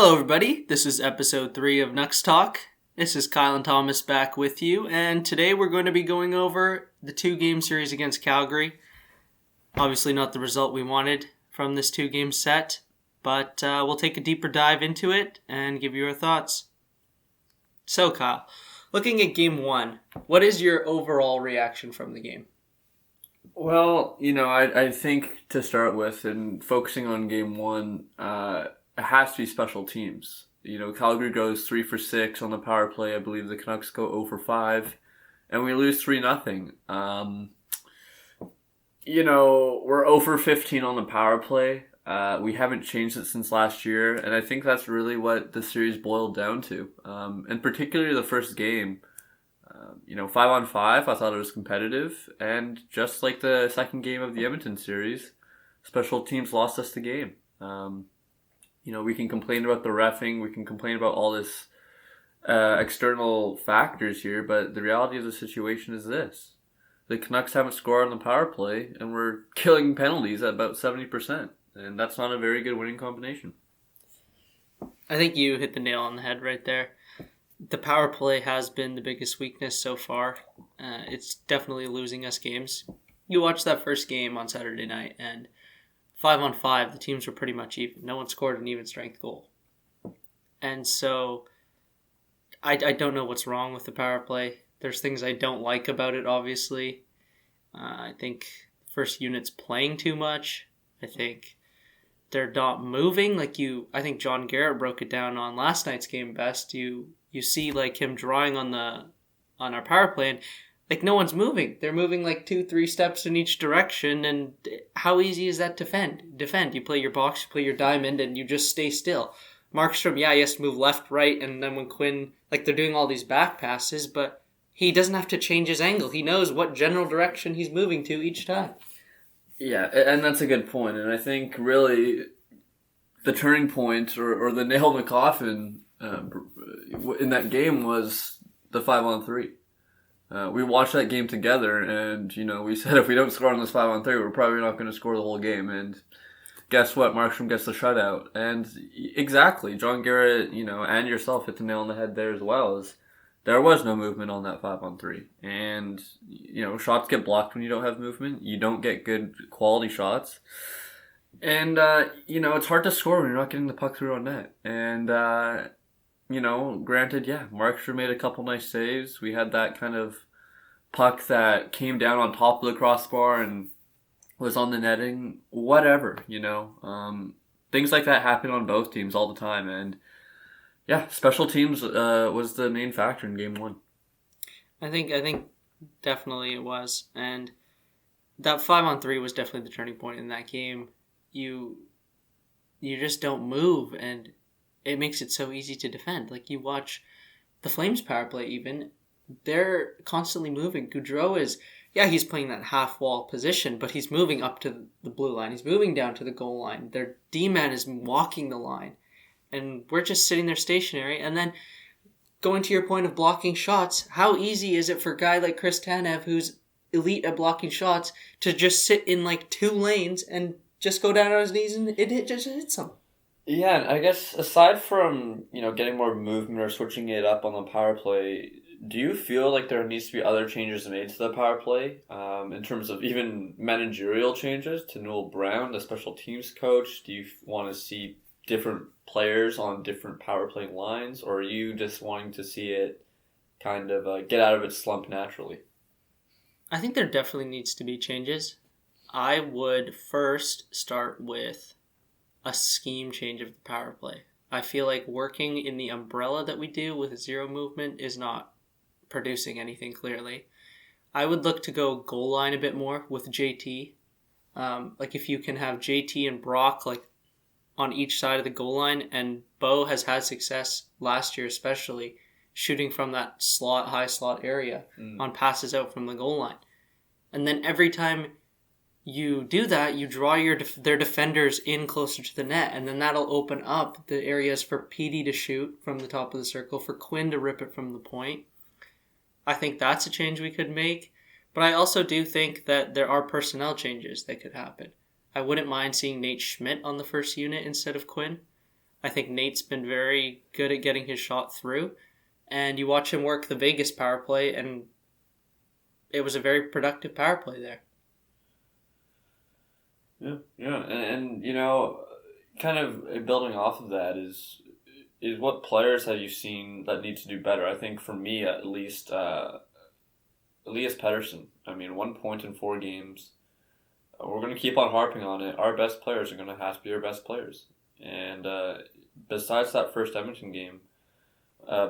Hello, everybody. This is episode 3 of Nux Talk. This is Kyle and Thomas back with you, and today we're going to be going over the 2-game series against Calgary. Obviously not the result we wanted from this 2-game set, but we'll take a deeper dive into it and give you our thoughts. So, Kyle, looking at Game 1, what is your overall reaction from the game? Well, I think to start with, and focusing on Game 1, it has to be special teams. Calgary goes 3 for 6 on the power play. I believe the Canucks go 0 for 5, and we lose 3-0. We're 0 for 15 on the power play. We haven't changed it since last year, and I think that's really what the series boiled down to. And particularly the first game, 5-on-5, I thought it was competitive, and just like the second game of the Edmonton series, special teams lost us the game. We can complain about the reffing, we can complain about all this external factors here, but the reality of the situation is this. The Canucks haven't scored on the power play, and we're killing penalties at about 70%, and that's not a very good winning combination. I think you hit the nail on the head right there. The power play has been the biggest weakness so far. It's definitely losing us games. You watched that first game on Saturday night, and 5-on-5, the teams were pretty much even. No one scored an even strength goal. And so I don't know what's wrong with the power play. There's things I don't like about it, obviously. I think first unit's playing too much. I think they're not moving. I think John Garrett broke it down on last night's game best. You see him drawing on our power play, and no one's moving. They're moving 2-3 steps in each direction, and how easy is that to defend? You play your box, you play your diamond, and you just stay still. Markstrom, he has to move left, right, and then when Quinn, they're doing all these back passes, but he doesn't have to change his angle. He knows what general direction he's moving to each time. Yeah, and that's a good point, and I think really the turning point or the nail in the coffin in that game was the 5-on-3. We watched that game together, and we said if we don't score on this 5-on-3, we're probably not going to score the whole game. And guess what? Markstrom gets the shutout, and exactly, John Garrett, and yourself hit the nail on the head there as well. As there was no movement on that 5-on-3, and shots get blocked when you don't have movement. You don't get good quality shots, and it's hard to score when you're not getting the puck through on net. And granted, Markstrom made a couple nice saves. We had that kind of puck that came down on top of the crossbar and was on the netting. Whatever, things like that happen on both teams all the time. And special teams was the main factor in Game 1. I think definitely it was. And that 5-on-3 was definitely the turning point in that game. You just don't move, and it makes it so easy to defend. You watch the Flames power play even, they're constantly moving. Gaudreau is, he's playing that half-wall position, but he's moving up to the blue line. He's moving down to the goal line. Their D-man is walking the line. And we're just sitting there stationary. And then going to your point of blocking shots, how easy is it for a guy like Chris Tanev, who's elite at blocking shots, to just sit in 2 lanes and just go down on his knees and it just hits him? Yeah, I guess aside from, getting more movement or switching it up on the power play, do you feel like there needs to be other changes made to the power play in terms of even managerial changes to Noel Brown, the special teams coach? Do you want to see different players on different power play lines, or are you just wanting to see it kind of get out of its slump naturally? I think there definitely needs to be changes. I would first start with a scheme change of the power play. I feel like working in the umbrella that we do with zero movement is not producing anything clearly. I would look to go goal line a bit more with JT. If you can have JT and Brock on each side of the goal line, and Bo has had success last year especially shooting from that high slot area on passes out from the goal line. And then every time you do that, you draw their defenders in closer to the net, and then that'll open up the areas for Petey to shoot from the top of the circle, for Quinn to rip it from the point. I think that's a change we could make, but I also do think that there are personnel changes that could happen. I wouldn't mind seeing Nate Schmidt on the first unit instead of Quinn. I think Nate's been very good at getting his shot through. And you watch him work the Vegas power play, and it was a very productive power play there. Yeah, and kind of building off of that is what players have you seen that need to do better? I think for me at least, Elias Pettersson. I mean, 1 point in 4 games. We're going to keep on harping on it. Our best players are going to have to be our best players. And besides that first Edmonton game,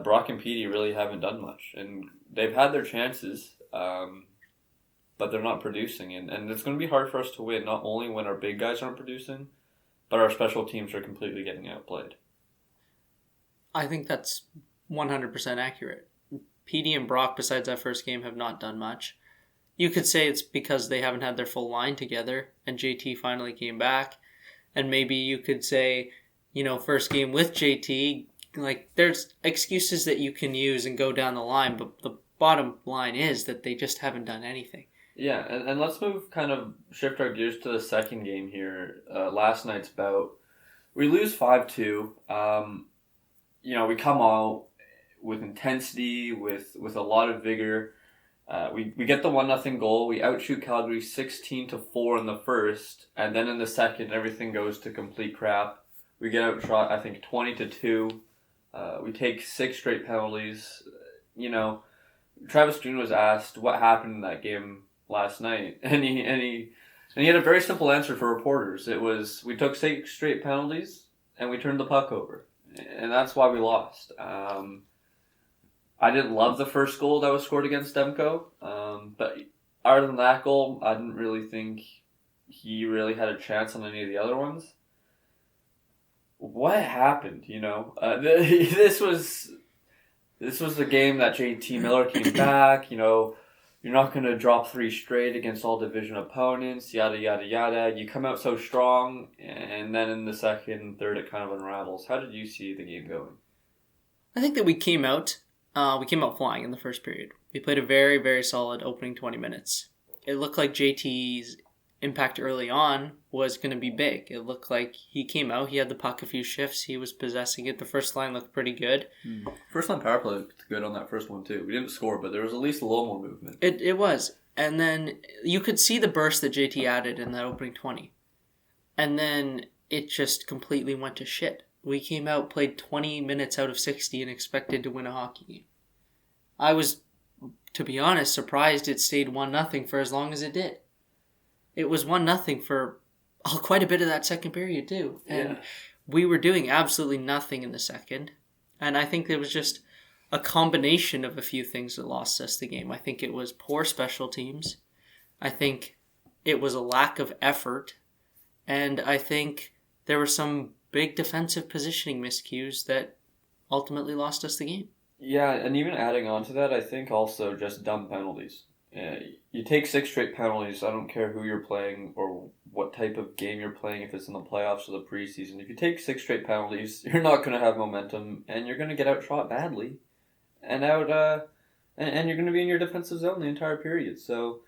Brock and Petey really haven't done much. And they've had their chances, but they're not producing. And it's going to be hard for us to win, not only when our big guys aren't producing, but our special teams are completely getting outplayed. I think that's 100% accurate. Petey and Brock, besides that first game, have not done much. You could say it's because they haven't had their full line together, and JT finally came back. And maybe you could say, first game with JT, like, there's excuses that you can use and go down the line, but the bottom line is that they just haven't done anything. Yeah, and let's shift our gears to the second game here. Last night's bout. We lose 5-2. We come out with intensity, with a lot of vigor. We get the 1-0 goal. We outshoot Calgary 16-4 in the first, and then in the second, everything goes to complete crap. We get outshot, I think, 20-2. We take 6 straight penalties. Travis Green was asked what happened in that game last night, and he had a very simple answer for reporters. It was, we took 6 straight penalties and we turned the puck over, and that's why we lost. I didn't love the first goal that was scored against Demko, but other than that goal, I didn't really think he really had a chance on any of the other ones. What happened? This was the game that JT Miller came back. You're not going to drop 3 straight against all division opponents, yada, yada, yada. You come out so strong, and then in the second and third, it kind of unravels. How did you see the game going? I think that we came out flying in the first period. We played a very, very solid opening 20 minutes. It looked like JT's impact early on was going to be big. It looked like he came out, he had the puck a few shifts, he was possessing it. The first line looked pretty good. First line power play looked good on that first one too. We didn't score, but there was at least a little more movement. It was. And then you could see the burst that JT added in that opening 20. And then it just completely went to shit. We came out, played 20 minutes out of 60 and expected to win a hockey game. I was, to be honest, surprised it stayed 1-0 for as long as it did. It was 1-0 for quite a bit of that second period too. And we were doing absolutely nothing in the second. And I think it was just a combination of a few things that lost us the game. I think it was poor special teams. I think it was a lack of effort. And I think there were some big defensive positioning miscues that ultimately lost us the game. Yeah, and even adding on to that, I think also just dumb penalties. You take 6 straight penalties. I don't care who you're playing or what type of game you're playing, if it's in the playoffs or the preseason. If you take 6 straight penalties, you're not going to have momentum, and you're going to get outshot badly, and you're going to be in your defensive zone the entire period. So,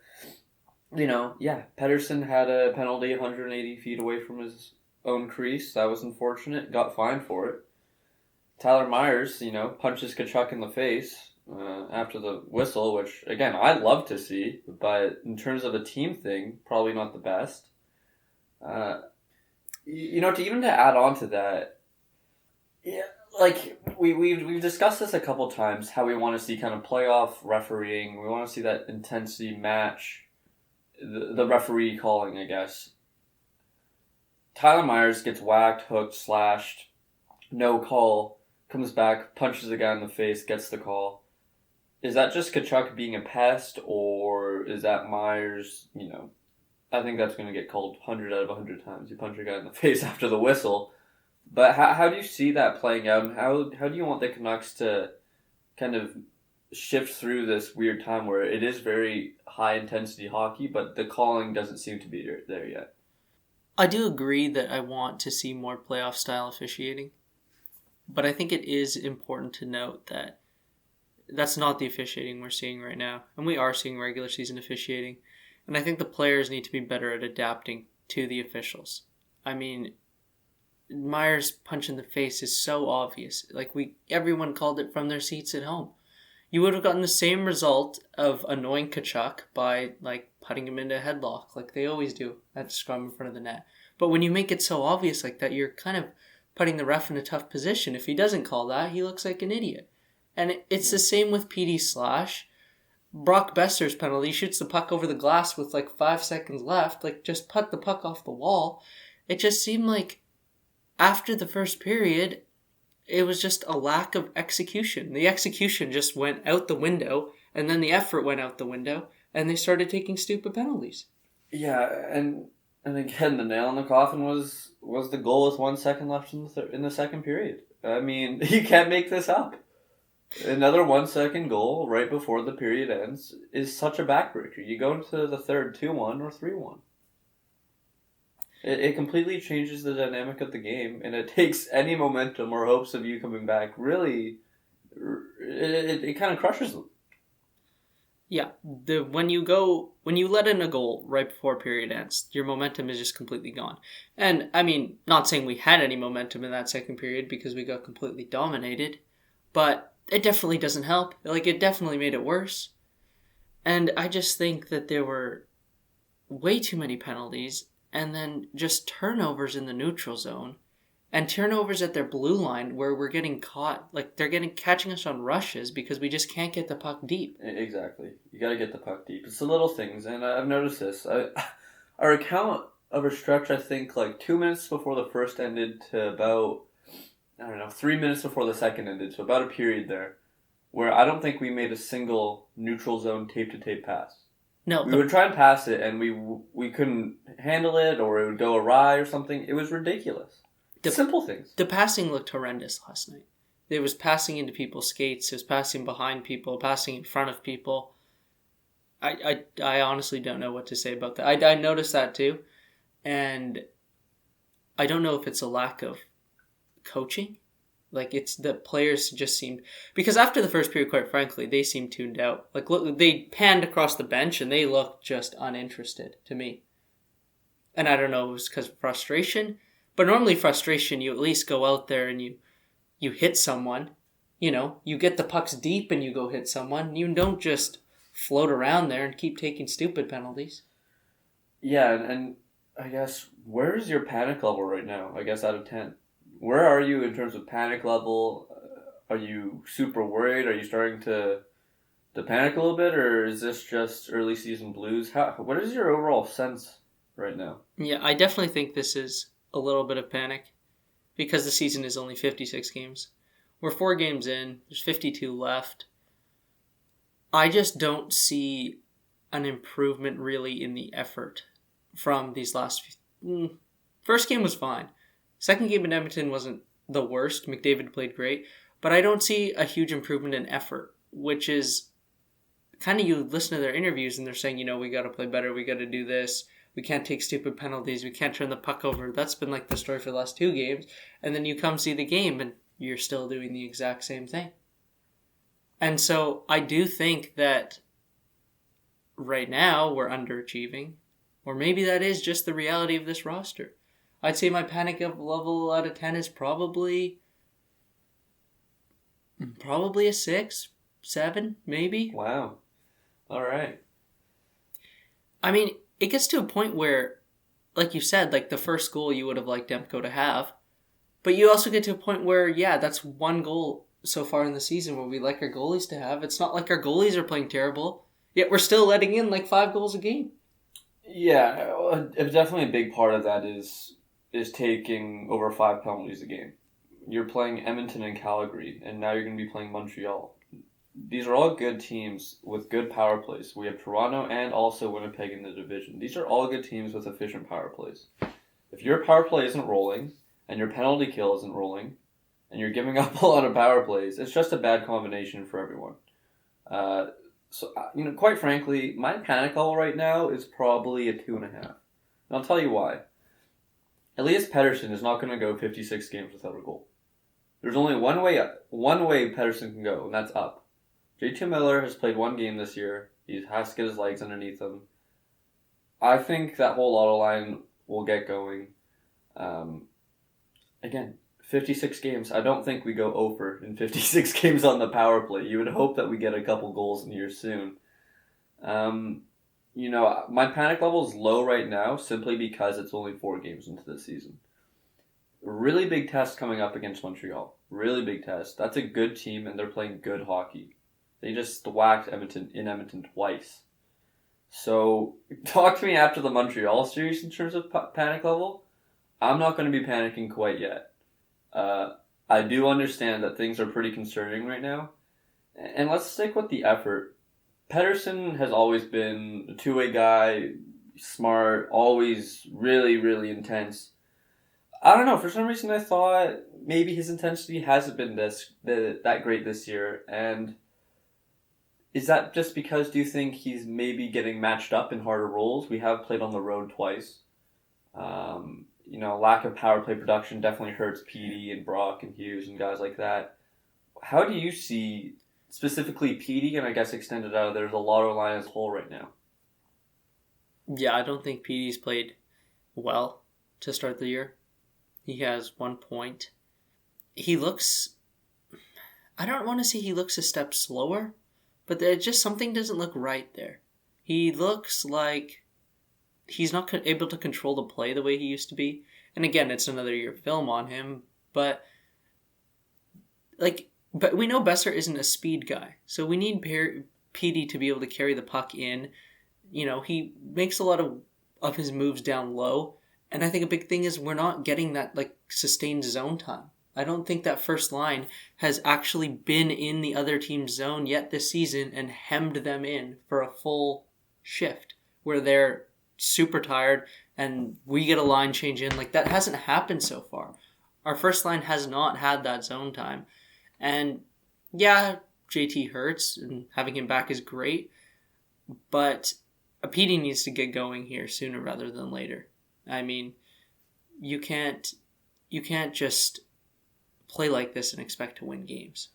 Pettersson had a penalty 180 feet away from his own crease. That was unfortunate. Got fined for it. Tyler Myers, punches Tkachuk in the face after the whistle, which, again, I'd love to see, but in terms of a team thing, probably not the best. To add on to that, we've discussed this a couple times, how we want to see kind of playoff refereeing. We want to see that intensity match the referee calling, I guess. Tyler Myers gets whacked, hooked, slashed, no call, comes back, punches the guy in the face, gets the call. Is that just Tkachuk being a pest, or is that Myers, I think that's going to get called 100 out of 100 times. You punch a guy in the face after the whistle. But how do you see that playing out, and how do you want the Canucks to kind of shift through this weird time where it is very high-intensity hockey, but the calling doesn't seem to be there yet? I do agree that I want to see more playoff-style officiating, but I think it is important to note that that's not the officiating we're seeing right now, and we are seeing regular season officiating, and I think the players need to be better at adapting to the officials. I mean, Myers' punch in the face is so obvious. Like everyone called it from their seats at home. You would have gotten the same result of annoying Kachuk by like putting him into a headlock, like they always do at the scrum in front of the net. But when you make it so obvious like that, you're kind of putting the ref in a tough position. If he doesn't call that, he looks like an idiot. And it's the same with PD Slash. Brock Besser's penalty shoots the puck over the glass with like 5 seconds left. Like, just put the puck off the wall. It just seemed like after the first period, it was just a lack of execution. The execution just went out the window, and then the effort went out the window, and they started taking stupid penalties. Yeah, and again, the nail in the coffin was the goal with 1 second left in the second period. I mean, you can't make this up. Another 1 second goal right before the period ends is such a backbreaker. You go into the third 2-1 or 3-1. It completely changes the dynamic of the game, and it takes any momentum or hopes of you coming back. Really, it kind of crushes them. Yeah, when you let in a goal right before period ends, your momentum is just completely gone. And I mean, not saying we had any momentum in that second period because we got completely dominated, but it definitely doesn't help. Like, it definitely made it worse. And I just think that there were way too many penalties, and then just turnovers in the neutral zone, and turnovers at their blue line where we're getting caught. Like, they're catching us on rushes because we just can't get the puck deep. Exactly. You got to get the puck deep. It's the little things, and I've noticed this. Our account of a stretch, I think, like 2 minutes before the first ended to about, 3 minutes before the second ended, so about a period there, where I don't think we made a single neutral zone tape-to-tape pass. No. We would try and pass it, and we couldn't handle it, or it would go awry or something. It was ridiculous. Simple things. The passing looked horrendous last night. It was passing into people's skates. It was passing behind people, passing in front of people. I honestly don't know what to say about that. I noticed that too, and I don't know if it's a lack of coaching. Like, it's the players just seemed... Because after the first period, quite frankly, they seemed tuned out. Like, look, they panned across the bench, and they looked just uninterested to me. And I don't know if it was because of frustration, but normally frustration, you at least go out there and you hit someone. You know, you get the pucks deep and you go hit someone. You don't just float around there and keep taking stupid penalties. Yeah, and I guess, where is your panic level right now, I guess, out of 10? Where are you in terms of panic level? Are you super worried? Are you starting to panic a little bit? Or is this just early season blues? What is your overall sense right now? Yeah, I definitely think this is a little bit of panic because the season is only 56 games. We're 4 games in. There's 52 left. I just don't see an improvement really in the effort from these last... First game was fine. Second game in Edmonton wasn't the worst. McDavid played great. But I don't see a huge improvement in effort, which is kind of, you listen to their interviews and they're saying, we got to play better. We got to do this. We can't take stupid penalties. We can't turn the puck over. That's been like the story for the last 2 games. And then you come see the game and you're still doing the exact same thing. And so I do think that right now we're underachieving. Or maybe that is just the reality of this roster. I'd say my panic level out of 10 is probably a 6, 7, maybe. Wow. All right. I mean, it gets to a point where, like you said, like the first goal you would have liked Demko to have. But you also get to a point where, yeah, that's one goal so far in the season where we like our goalies to have. It's not like our goalies are playing terrible, yet we're still letting in like 5 goals a game. Yeah, definitely a big part of that is taking over 5 penalties a game. You're playing Edmonton and Calgary, and now you're going to be playing Montreal. These are all good teams with good power plays. We have Toronto and also Winnipeg in the division. These are all good teams with efficient power plays. If your power play isn't rolling, and your penalty kill isn't rolling, and you're giving up a lot of power plays, it's just a bad combination for everyone. So, quite frankly, my panic level right now is probably a 2.5. And I'll tell you why. Elias Pettersson is not going to go 56 games without a goal. There's only one way Pettersson can go, and that's up. J.T. Miller has played 1 game this year. He has to get his legs underneath him. I think that whole auto line will get going. again, 56 games. I don't think we go over in 56 games on the power play. You would hope that we get a couple goals in here soon. My panic level is low right now simply because it's only 4 games into the season. Really big test coming up against Montreal. Really big test. That's a good team, and they're playing good hockey. They just whacked Edmonton twice. So, talk to me after the Montreal series in terms of panic level. I'm not going to be panicking quite yet. I do understand that things are pretty concerning right now. And let's stick with the effort. Pettersson has always been a two-way guy, smart, always really, really intense. I don't know, for some reason I thought maybe his intensity hasn't been that great this year. And is that just because, do you think he's maybe getting matched up in harder roles? We have played on the road twice. Lack of power play production definitely hurts Petey and Brock and Hughes and guys like that. How do you see specifically Petey, and I guess extended out of there's a Lotto line as a whole right now? Yeah, I don't think Petey's played well to start the year. He has 1 point. He looks... I don't want to say he looks a step slower, but there's just something doesn't look right there. He looks like he's not able to control the play the way he used to be. And again, it's another year film on him, but we know Besser isn't a speed guy, so we need Petey to be able to carry the puck in. He makes a lot of his moves down low, and I think a big thing is we're not getting that sustained zone time. I don't think that first line has actually been in the other team's zone yet this season and hemmed them in for a full shift where they're super tired and we get a line change in. That hasn't happened so far. Our first line has not had that zone time. And yeah, JT hurts and having him back is great, but Petey needs to get going here sooner rather than later. I mean, you can't just play like this and expect to win games.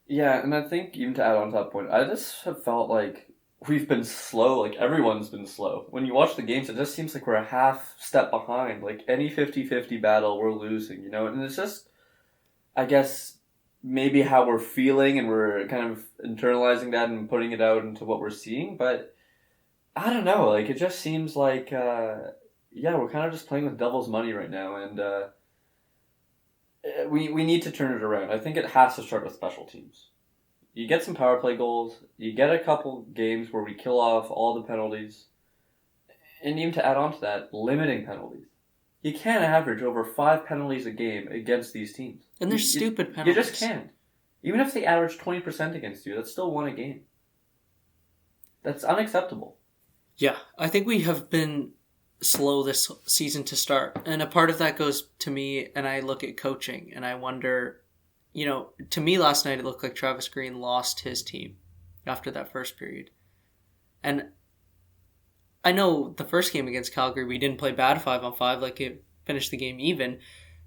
Yeah, and I think even to add on to that point, I just have felt like we've been slow, everyone's been slow. When you watch the games, it just seems like we're a half step behind. Any 50-50 battle, we're losing, and it's just, I guess, maybe how we're feeling and we're kind of internalizing that and putting it out into what we're seeing, but I don't know, it just seems like, we're kind of just playing with devil's money right now, and we need to turn it around. I think it has to start with special teams. You get some power play goals, you get a couple games where we kill off all the penalties, and even to add on to that, limiting penalties. You can't average over 5 penalties a game against these teams. And they're stupid penalties. You just can't. Even if they average 20% against you, that's still 1 a game. That's unacceptable. Yeah, I think we have been slow this season to start. And a part of that goes to me, and I look at coaching, and I wonder, to me last night it looked like Travis Green lost his team after that first period. And I know the first game against Calgary, we didn't play bad 5-on-5, it finished the game even,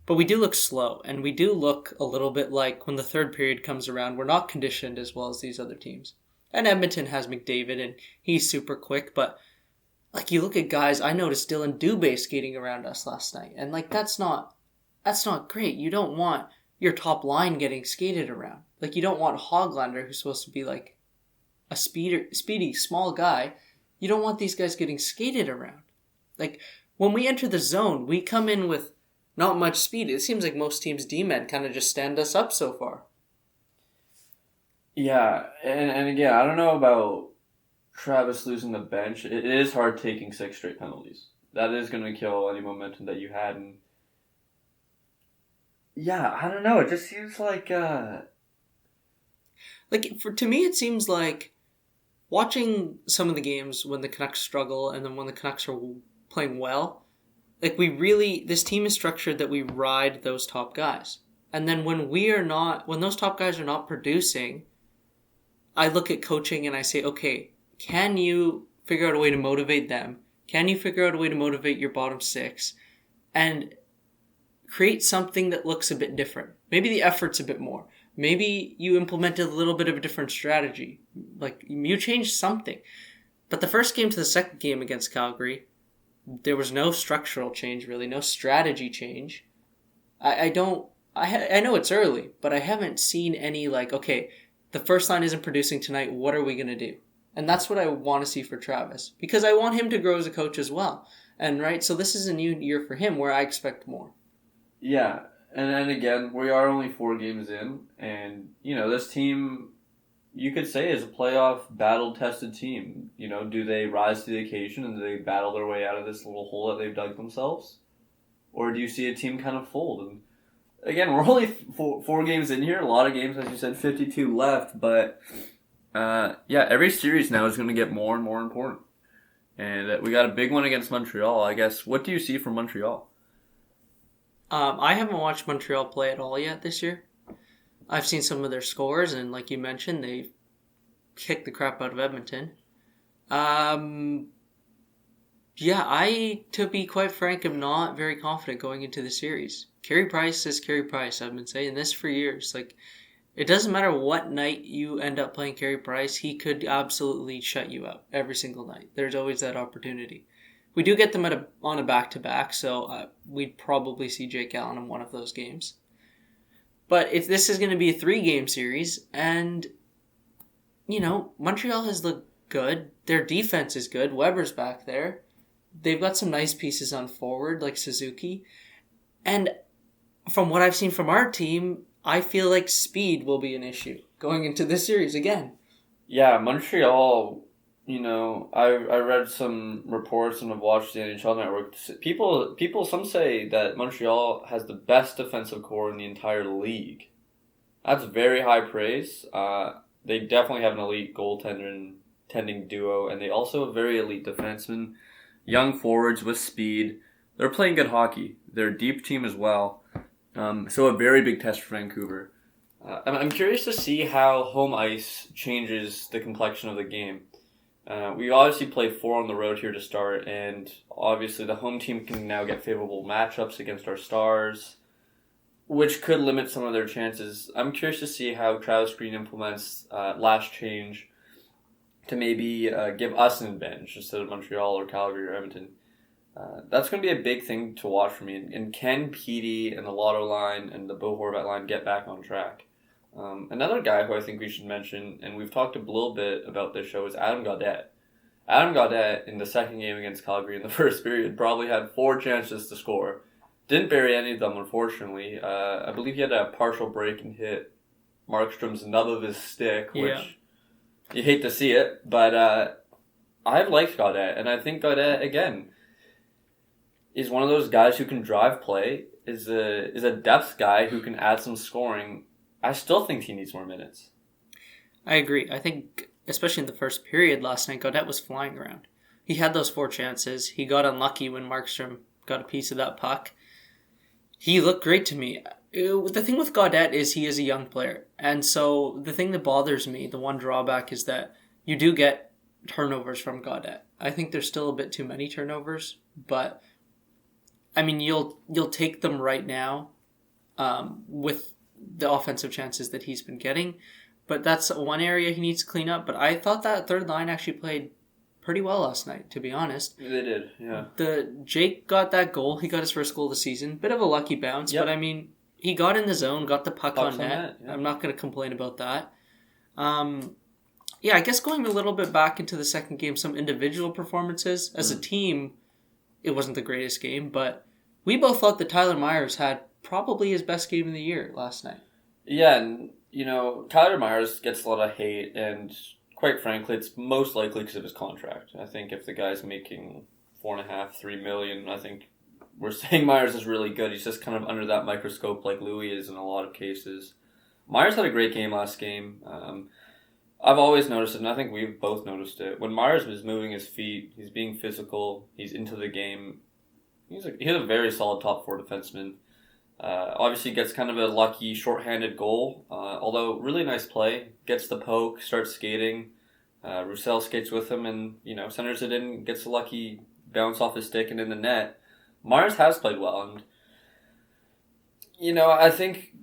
but we do look slow, and we do look a little bit like when the third period comes around, we're not conditioned as well as these other teams. And Edmonton has McDavid, and he's super quick, but you look at guys, I noticed Dylan Dubé skating around us last night, and that's not great. You don't want your top line getting skated around. You don't want Hoglander, who's supposed to be a speedy, small guy. You don't want these guys getting skated around. When we enter the zone, we come in with not much speed. It seems like most teams' D-men kind of just stand us up so far. Yeah, and again, I don't know about Travis losing the bench. It is hard taking 6 straight penalties. That is going to kill any momentum that you had. And yeah, I don't know. It just seems like... to me, it seems like watching some of the games when the Canucks struggle and then when the Canucks are playing well, this team is structured that we ride those top guys. And then when those top guys are not producing, I look at coaching and I say, okay, can you figure out a way to motivate them? Can you figure out a way to motivate your bottom 6 and create something that looks a bit different? Maybe the effort's a bit more. Maybe you implemented a little bit of a different strategy. You changed something. But the first game to the second game against Calgary, there was no structural change, really, no strategy change. I don't. I know it's early, but I haven't seen any like, okay, the first line isn't producing tonight. What are we gonna do? And that's what I want to see for Travis because I want him to grow as a coach as well. And right, so this is a new year for him where I expect more. Yeah, and then again, we are only 4 games in, and this team, you could say, is a playoff battle-tested team. Do they rise to the occasion and do they battle their way out of this little hole that they've dug themselves, or do you see a team kind of fold? And again, we're only 4 games in here. A lot of games, as you said, 52 left, but every series now is going to get more and more important. And we got a big one against Montreal, I guess. What do you see from Montreal? I haven't watched Montreal play at all yet this year. I've seen some of their scores, and like you mentioned, they kicked the crap out of Edmonton. To be quite frank, am not very confident going into the series. Carey Price is Carey Price. I've been saying this for years. Like, it doesn't matter what night you end up playing Carey Price, he could absolutely shut you out every single night. There's always that opportunity. We do get them on a back-to-back, so we'd probably see Jake Allen in one of those games. But if this is going to be a 3-game series, and, Montreal has looked good. Their defense is good. Weber's back there. They've got some nice pieces on forward, like Suzuki. And from what I've seen from our team, I feel like speed will be an issue going into this series again. Yeah, Montreal, I read some reports and I've watched the NHL Network. People, some say that Montreal has the best defensive core in the entire league. That's very high praise. They definitely have an elite goaltending duo, and they also have very elite defensemen, young forwards with speed. They're playing good hockey. They're a deep team as well. So a very big test for Vancouver. I'm curious to see how home ice changes the complexion of the game. We obviously play 4 on the road here to start, and obviously the home team can now get favorable matchups against our Stars, which could limit some of their chances. I'm curious to see how Travis Green implements last change to maybe give us an advantage instead of Montreal or Calgary or Edmonton. That's going to be a big thing to watch for me. And can Petey and the Lotto line and the Bo Horvat line get back on track? Another guy who I think we should mention, and we've talked a little bit about this show, is Adam Gaudette. Adam Gaudette, in the second game against Calgary in the first period, probably had 4 chances to score. Didn't bury any of them, unfortunately. I believe he had a partial break and hit Markstrom's nub of his stick, which you hate to see it. But I've liked Gaudette, and I think Gaudette, again, is one of those guys who can drive play, is a depth guy who can add some scoring. I still think he needs more minutes. I agree. I think, especially in the first period last night, Gaudette was flying around. He had those 4 chances. He got unlucky when Markstrom got a piece of that puck. He looked great to me. The thing with Gaudette is he is a young player. And so the thing that bothers me, the one drawback, is that you do get turnovers from Gaudette. I think there's still a bit too many turnovers, but I mean, you'll take them right now with the offensive chances that he's been getting. But that's one area he needs to clean up. But I thought that third line actually played pretty well last night, to be honest. They did, yeah. Jake got that goal. He got his first goal of the season. Bit of a lucky bounce, but I mean, he got in the zone, got the puck on net. Yeah. I'm not going to complain about that. I guess going a little bit back into the second game, some individual performances. As a team, it wasn't the greatest game, but we both thought that Tyler Myers had probably his best game of the year last night. Yeah, and, Tyler Myers gets a lot of hate, and quite frankly, it's most likely because of his contract. I think if the guy's making $4.5-3 million, I think we're saying Myers is really good. He's just kind of under that microscope like Louis is in a lot of cases. Myers had a great game last game. I've always noticed it, and I think we've both noticed it. When Myers is moving his feet, he's being physical, he's into the game. He's a very solid top 4 defenseman. Obviously gets kind of a lucky shorthanded goal, although really nice play. Gets the poke, starts skating. Roussel skates with him and, centers it in, gets a lucky bounce off his stick and in the net. Myers has played well, and, I think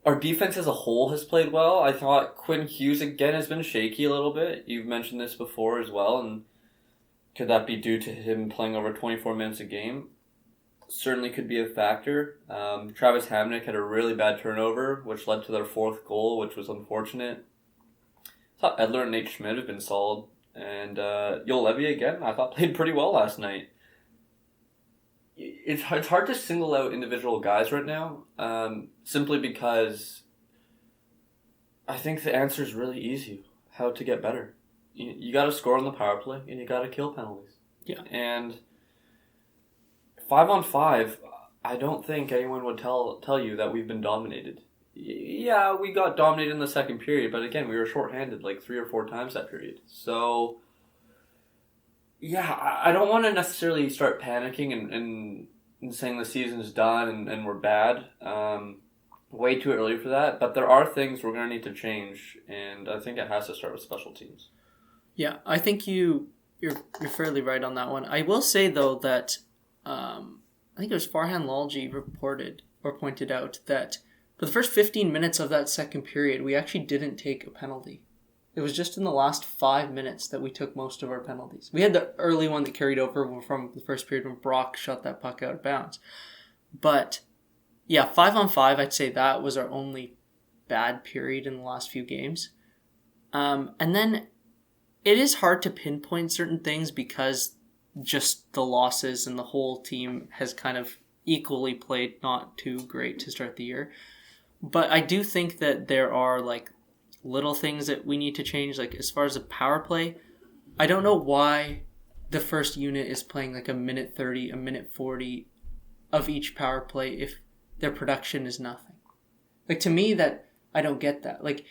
our defense as a whole has played well. I thought Quinn Hughes, again, has been shaky a little bit. You've mentioned this before as well, and could that be due to him playing over 24 minutes a game? certainly could be a factor. Travis Hamnick had a really bad turnover, which led to their fourth goal, which was unfortunate. I thought Edler and Nate Schmidt have been solid. And Joel Levy, again, I thought played pretty well last night. It's hard to single out individual guys right now, simply because I think the answer is really easy. How to get better. You got to score on the power play, and you got to kill penalties. Yeah. And 5-on-5, I don't think anyone would tell you that we've been dominated. Yeah, we got dominated in the second period, but again, we were shorthanded like 3 or 4 times that period. So, yeah, I don't want to necessarily start panicking and saying the season's done and we're bad. Way too early for that, but there are things we're going to need to change, and I think it has to start with special teams. Yeah, I think you're fairly right on that one. I will say, though, that I think it was Farhan Lalji reported or pointed out that for the first 15 minutes of that second period, we actually didn't take a penalty. It was just in the last 5 minutes that we took most of our penalties. We had the early one that carried over from the first period when Brock shot that puck out of bounds. But, yeah, 5-on-5, I'd say that was our only bad period in the last few games. And then it is hard to pinpoint certain things because just the losses and the whole team has kind of equally played not too great to start the year. But I do think that there are like little things that we need to change. Like as far as the power play, I don't know why the first unit is playing like a minute 30, a minute 40 of each power play if their production is nothing. Like to me that I don't get that. Like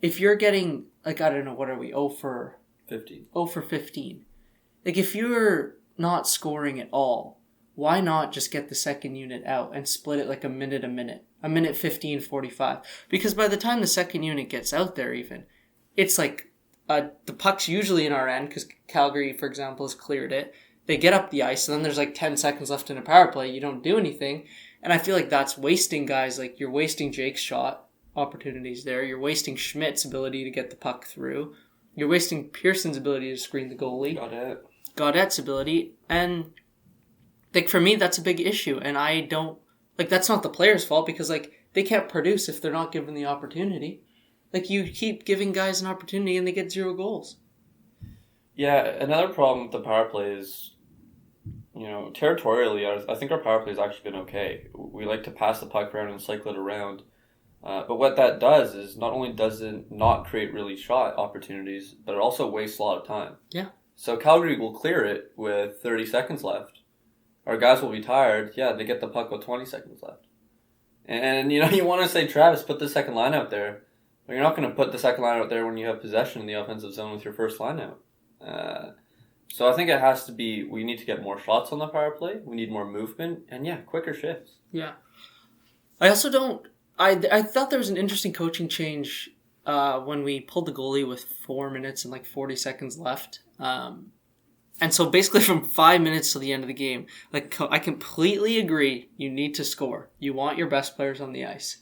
if you're getting like, I don't know, what are we? 0 for 15. 0 for 15. Like if you're not scoring at all, why not just get the second unit out and split it like a minute, a minute 15, 45? Because by the time the second unit gets out there even, it's like the puck's usually in our end because Calgary, for example, has cleared it. They get up the ice and then there's like 10 seconds left in a power play. You don't do anything. And I feel like that's wasting guys. Like you're wasting Jake's shot opportunities there. You're wasting Schmidt's ability to get the puck through. You're wasting Pearson's ability to screen the goalie. Gaudette's ability. And like for me, that's a big issue. And I don't, like that's not the player's fault because like they can't produce if they're not given the opportunity. Like you keep giving guys an opportunity and they get 0 goals. Yeah, another problem with the power play is, territorially, I think our power play has actually been okay. We like to pass the puck around and cycle it around. But what that does is not only does it not create really shot opportunities, but it also wastes a lot of time. Yeah. So Calgary will clear it with 30 seconds left. Our guys will be tired. Yeah, they get the puck with 20 seconds left. And, you want to say, Travis, put the second line out there. But you're not going to put the second line out there when you have possession in the offensive zone with your first line out. So I think it has to be, we need to get more shots on the power play. We need more movement. And, yeah, quicker shifts. Yeah. I also don't... I thought there was an interesting coaching change when we pulled the goalie with 4 minutes and like 40 seconds left. And so basically from 5 minutes to the end of the game, like I completely agree you need to score. You want your best players on the ice.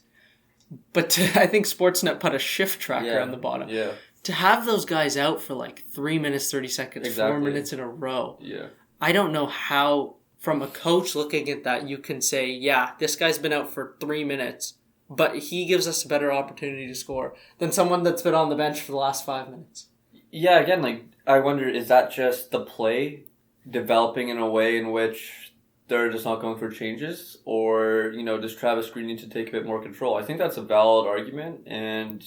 But I think Sportsnet put a shift tracker on the bottom. Yeah. To have those guys out for like 3 minutes, 30 seconds, exactly. 4 minutes in a row. Yeah. I don't know how, from a coach looking at that, you can say, yeah, this guy's been out for 3 minutes, but he gives us a better opportunity to score than someone that's been on the bench for the last 5 minutes. Yeah, again, like, I wonder, is that just the play developing in a way in which they're just not going for changes? Or, does Travis Green need to take a bit more control? I think that's a valid argument, and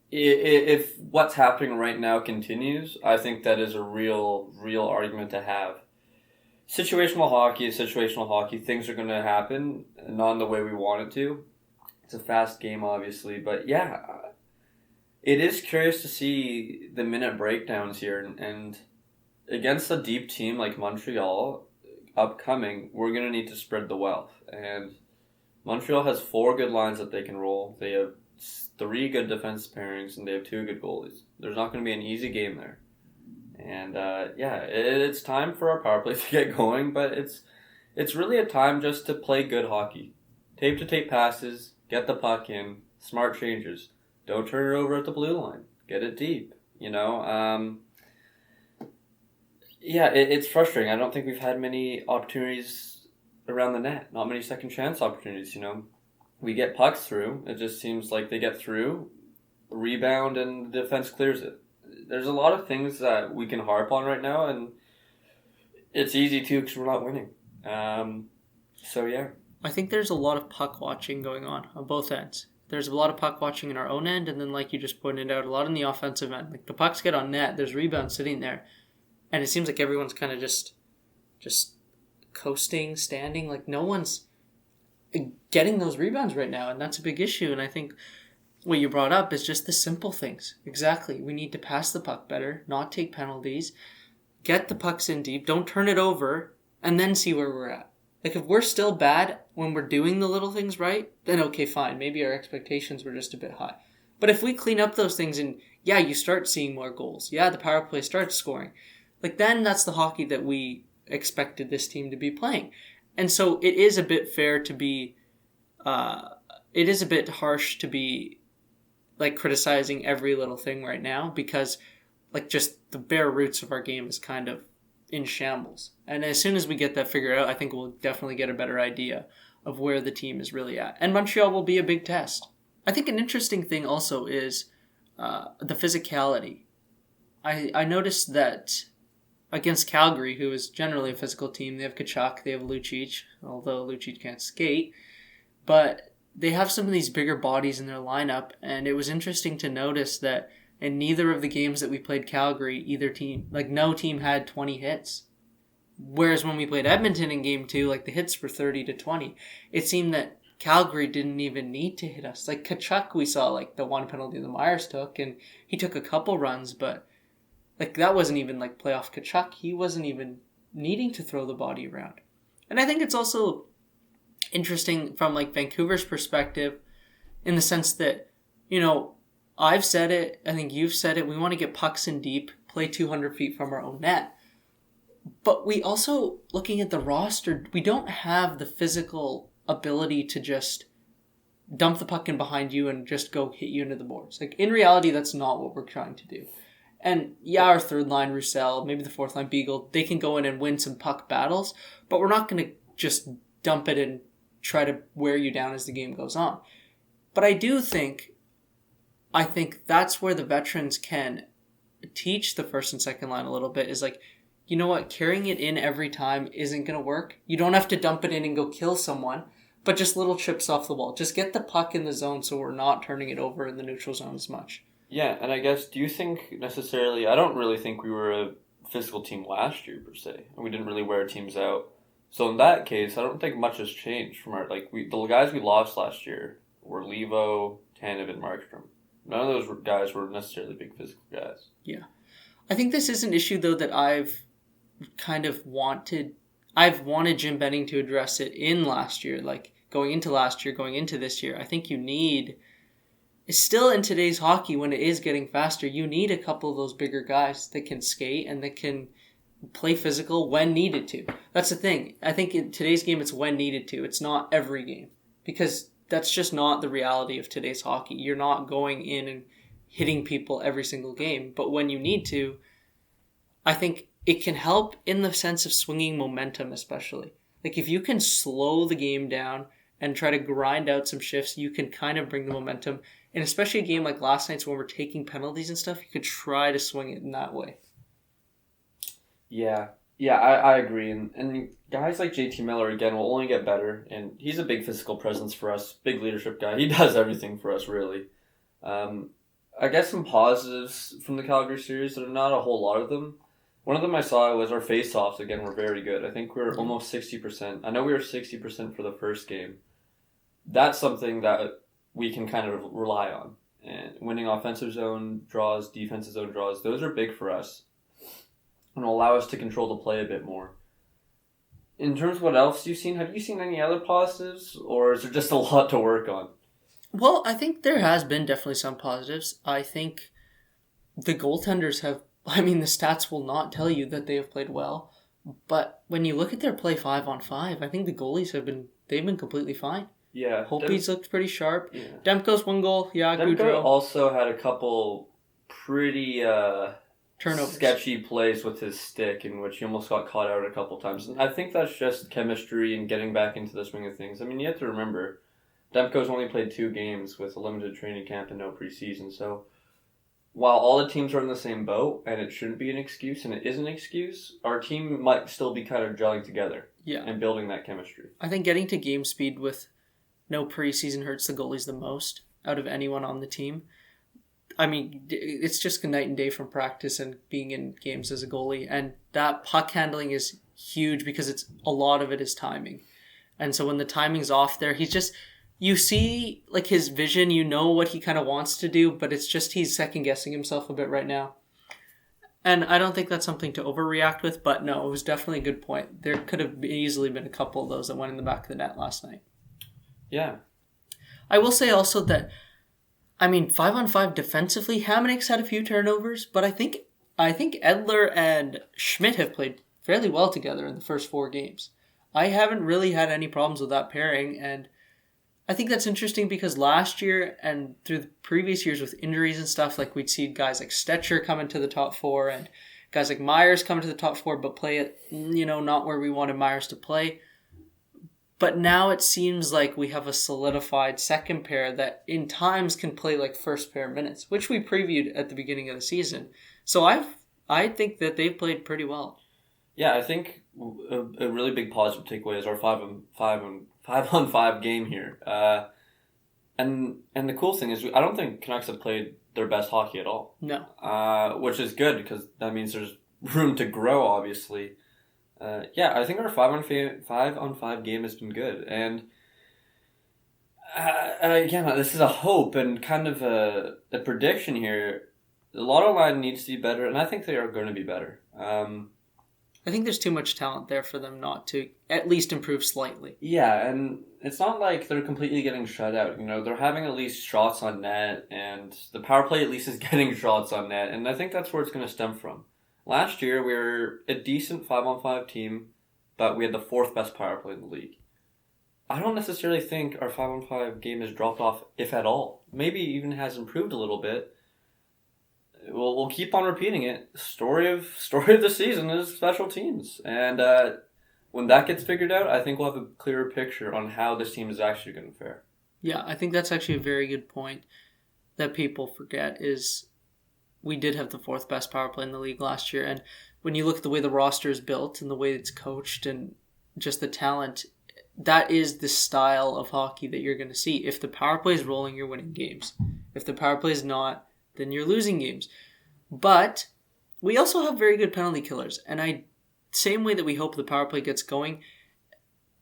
if what's happening right now continues, I think that is a real argument to have. Situational hockey is situational hockey. Things are going to happen, not in the way we want it to. It's a fast game, obviously, but yeah, it is curious to see the minute breakdowns here, and against a deep team like Montreal, upcoming, we're going to need to spread the wealth, and Montreal has 4 good lines that they can roll. They have 3 good defense pairings, and they have 2 good goalies. There's not going to be an easy game there. And, it's time for our power play to get going, but it's really a time just to play good hockey. Tape-to-tape passes, get the puck in, smart changes. Don't turn it over at the blue line. Get it deep, it's frustrating. I don't think we've had many opportunities around the net. Not many second chance opportunities, you know. We get pucks through. It just seems like they get through, rebound, and the defense clears it. There's a lot of things that we can harp on right now, and it's easy too because we're not winning. So yeah. I think there's a lot of puck watching going on both ends. There's a lot of puck watching in our own end, and then like you just pointed out, a lot in the offensive end. Like the pucks get on net, there's rebounds sitting there, and it seems like everyone's kind of just coasting, standing. Like no one's getting those rebounds right now, and that's a big issue. And I think what you brought up is just the simple things. Exactly. We need to pass the puck better, not take penalties, get the pucks in deep, don't turn it over, and then see where we're at. Like, if we're still bad when we're doing the little things right, then okay, fine. Maybe our expectations were just a bit high. But if we clean up those things and, yeah, you start seeing more goals. Yeah, the power play starts scoring. Like, then that's the hockey that we expected this team to be playing. And so it is a bit fair to be, it is a bit harsh to be, like, criticizing every little thing right now because, like, just the bare roots of our game is kind of in shambles. And as soon as we get that figured out, I think we'll definitely get a better idea of where the team is really at. And Montreal will be a big test. I think an interesting thing also is the physicality. I noticed that against Calgary, who is generally a physical team, they have Kachuk, they have Lucic, although Lucic can't skate, but they have some of these bigger bodies in their lineup, and it was interesting to notice that in neither of the games that we played Calgary, no team had 20 hits. Whereas when we played Edmonton in game 2, like the hits were 30 to 20. It seemed that Calgary didn't even need to hit us. Like Kachuk, we saw like the one penalty the Myers took, and he took a couple runs, but like that wasn't even like playoff Kachuk. He wasn't even needing to throw the body around. And I think it's also interesting from like Vancouver's perspective in the sense that, you know, I've said it, I think you've said it, we want to get pucks in deep, play 200 feet from our own net. But we also, looking at the roster, we don't have the physical ability to just dump the puck in behind you and just go hit you into the boards. Like, in reality, that's not what we're trying to do. And yeah, our third line, Roussel, maybe the fourth line, Beagle, they can go in and win some puck battles, but we're not going to just dump it and try to wear you down as the game goes on. But I think that's where the veterans can teach the first and second line a little bit, is like, you know what, carrying it in every time isn't going to work. You don't have to dump it in and go kill someone, but just little chips off the wall. Just get the puck in the zone so we're not turning it over in the neutral zone as much. Yeah, and I guess, do you think necessarily, I don't really think we were a physical team last year per se, and we didn't really wear teams out. So in that case, I don't think much has changed from the guys we lost last year were Levo, Tanev, and Markstrom. None of those guys were necessarily big physical guys. Yeah. I think this is an issue, though, that I've wanted Jim Benning to address it in last year, like going into last year, going into this year. I think still in today's hockey, when it is getting faster, you need a couple of those bigger guys that can skate and that can play physical when needed to. That's the thing. I think in today's game, it's when needed to. It's not every game, because that's just not the reality of today's hockey. You're not going in and hitting people every single game. But when you need to, I think it can help in the sense of swinging momentum, especially. Like if you can slow the game down and try to grind out some shifts, you can kind of bring the momentum. And especially a game like last night's when we're taking penalties and stuff, you could try to swing it in that way. Yeah, I agree. And guys like JT Miller, again, will only get better. And he's a big physical presence for us, big leadership guy. He does everything for us, really. I guess some positives from the Calgary series. There are not a whole lot of them. One of them I saw was our face-offs, again, were very good. I think we're almost 60%. I know we were 60% for the first game. That's something that we can kind of rely on. And winning offensive zone draws, defensive zone draws, those are big for us. And will allow us to control the play a bit more. In terms of what else you've seen, have you seen any other positives? Or is there just a lot to work on? Well, I think there has been definitely some positives. I think the goaltenders the stats will not tell you that they have played well. But when you look at their play 5-on-5, I think the goalies they've been completely fine. Yeah. Holtby's looked pretty sharp. Yeah. Demko's one goal. Yeah, Demko Goudreau also had a couple pretty turnovers. sketchy plays with his stick in which he almost got caught out a couple times. And I think that's just chemistry and getting back into the swing of things. I mean, you have to remember, Demko's only played 2 games with a limited training camp and no preseason. So while all the teams are in the same boat, and it shouldn't be an excuse, and it is an excuse, our team might still be kind of gelling together and building that chemistry. I think getting to game speed with no preseason hurts the goalies the most out of anyone on the team. I mean, it's just a night and day from practice and being in games as a goalie. And that puck handling is huge because a lot of it is timing. And so when the timing's off there, you see like his vision, you know what he kind of wants to do, but it's just he's second guessing himself a bit right now. And I don't think that's something to overreact with, but no, it was definitely a good point. There could have easily been a couple of those that went in the back of the net last night. Yeah. I will say also that, I mean, 5-on-5 defensively, Hamannik's had a few turnovers, but I think Edler and Schmidt have played fairly well together in the first 4 games. I haven't really had any problems with that pairing, and I think that's interesting because last year and through the previous years with injuries and stuff, like we'd see guys like Stetcher come into the top 4 and guys like Myers come into the top 4, but play it, not where we wanted Myers to play. But now it seems like we have a solidified second pair that in times can play like first pair minutes, which we previewed at the beginning of the season. So I think that they've played pretty well. Yeah, I think a really big positive takeaway is our 5-on-5 game here. And the cool thing is I don't think Canucks have played their best hockey at all. No. Which is good because that means there's room to grow, obviously. I think our 5-on-5 game has been good, and again, this is a hope and kind of a prediction here. The Lotto line needs to be better, and I think they are going to be better. I think there's too much talent there for them not to at least improve slightly. Yeah, and it's not like they're completely getting shut out. They're having at least shots on net, and the power play at least is getting shots on net, and I think that's where it's going to stem from. Last year, we were a decent 5-on-5 team, but we had the 4th best power play in the league. I don't necessarily think our 5-on-5 game has dropped off, if at all. Maybe even has improved a little bit. We'll keep on repeating it. Story of the season is special teams. And when that gets figured out, I think we'll have a clearer picture on how this team is actually going to fare. Yeah, I think that's actually a very good point that people forget is we did have the 4th best power play in the league last year. And when you look at the way the roster is built and the way it's coached and just the talent, that is the style of hockey that you're going to see. If the power play is rolling, you're winning games. If the power play is not, then you're losing games. But we also have very good penalty killers. And same way that we hope the power play gets going,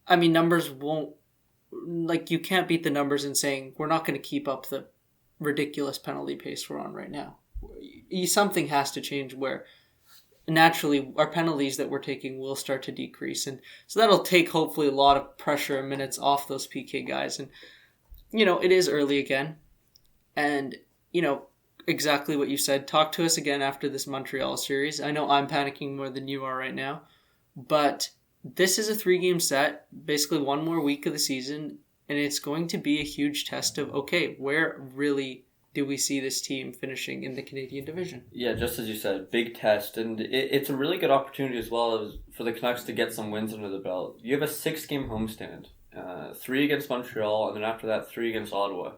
I mean, numbers won't, like you can't beat the numbers in saying we're not going to keep up the ridiculous penalty pace we're on right now. Something has to change where naturally our penalties that we're taking will start to decrease. And so that'll take hopefully a lot of pressure and minutes off those PK guys. And, it is early again. And, exactly what you said. Talk to us again after this Montreal series. I know I'm panicking more than you are right now. But this is a 3-game set, basically one more week of the season. And it's going to be a huge test of, okay, where really do we see this team finishing in the Canadian division? Yeah, just as you said, big test. And it's a really good opportunity as well as for the Canucks to get some wins under the belt. You have a 6-game homestand, 3 against Montreal, and then after that, 3 against Ottawa.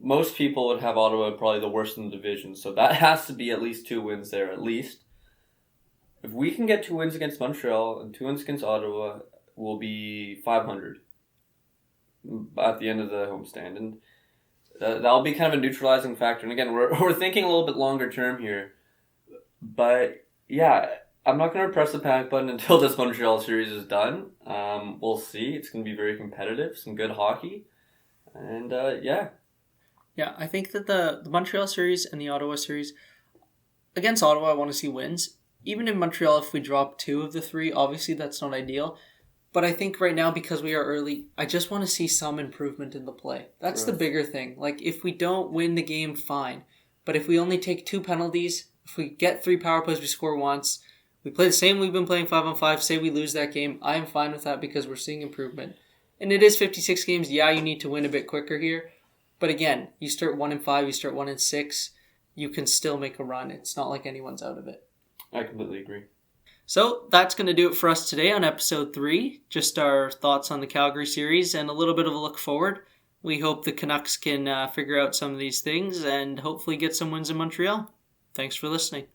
Most people would have Ottawa probably the worst in the division, so that has to be at least 2 wins there, at least. If we can get 2 wins against Montreal and 2 wins against Ottawa, we'll be 500 at the end of the homestand. And that'll be kind of a neutralizing factor. And again, we're thinking a little bit longer term here. But yeah, I'm not going to press the panic button until this Montreal series is done. We'll see. It's going to be very competitive, some good hockey. And yeah. Yeah, I think that the Montreal series and the Ottawa series, against Ottawa, I want to see wins. Even in Montreal, if we drop 2 of the 3, obviously that's not ideal. But I think right now, because we are early, I just want to see some improvement in the play. That's the bigger thing. Like, if we don't win the game, fine. But if we only take 2 penalties, if we get 3 power plays, we score once, we play the same we've been playing 5-on-5, say we lose that game, I am fine with that because we're seeing improvement. And it is 56 games. Yeah, you need to win a bit quicker here. But again, you start 1-5, you start 1-6. you can still make a run. It's not like anyone's out of it. I completely agree. So that's going to do it for us today on episode 3. Just our thoughts on the Calgary series and a little bit of a look forward. We hope the Canucks can figure out some of these things and hopefully get some wins in Montreal. Thanks for listening.